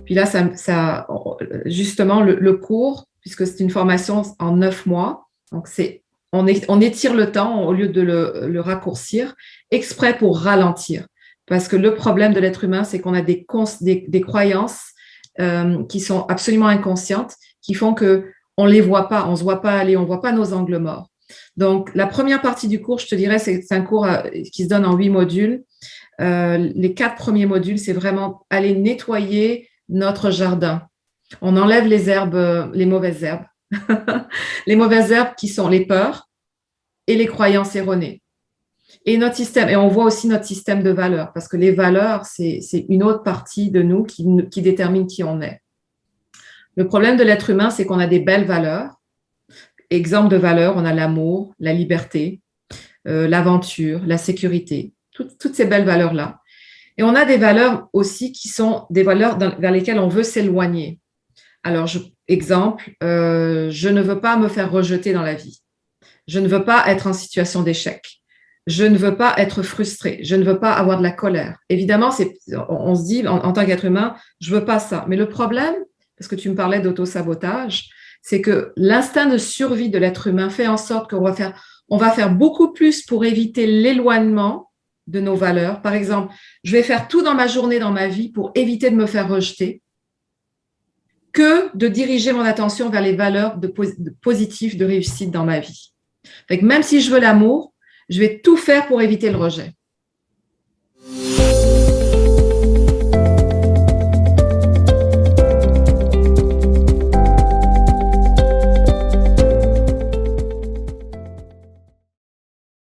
Puis là, justement, le cours, puisque c'est une formation en 9 mois, donc on étire le temps au lieu de le raccourcir, exprès pour ralentir. Parce que le problème de l'être humain, c'est qu'on a des croyances qui sont absolument inconscientes, qui font qu'on ne les voit pas, on ne se voit pas aller, on ne voit pas nos angles morts. Donc, la première partie du cours, je te dirais, c'est un cours qui se donne en 8 modules. Les 4 premiers modules, c'est vraiment aller nettoyer notre jardin. On enlève les herbes, les mauvaises herbes. Les mauvaises herbes qui sont les peurs et les croyances erronées. Et notre système, et on voit aussi notre système de valeurs, parce que les valeurs, c'est une autre partie de nous qui détermine qui on est. Le problème de l'être humain, c'est qu'on a des belles valeurs. Exemple de valeurs, on a l'amour, la liberté, l'aventure, la sécurité, toutes ces belles valeurs-là. Et on a des valeurs aussi qui sont des valeurs vers lesquelles on veut s'éloigner. Alors, exemple, je ne veux pas me faire rejeter dans la vie. Je ne veux pas être en situation d'échec. Je ne veux pas être frustré. Je ne veux pas avoir de la colère. Évidemment, on se dit, en tant qu'être humain, je ne veux pas ça. Mais le problème, parce que tu me parlais d'auto-sabotage, c'est que l'instinct de survie de l'être humain fait en sorte qu'on va faire beaucoup plus pour éviter l'éloignement de nos valeurs. Par exemple, je vais faire tout dans ma journée, dans ma vie, pour éviter de me faire rejeter, que de diriger mon attention vers les valeurs positives de réussite dans ma vie. Fait que même si je veux l'amour, je vais tout faire pour éviter le rejet.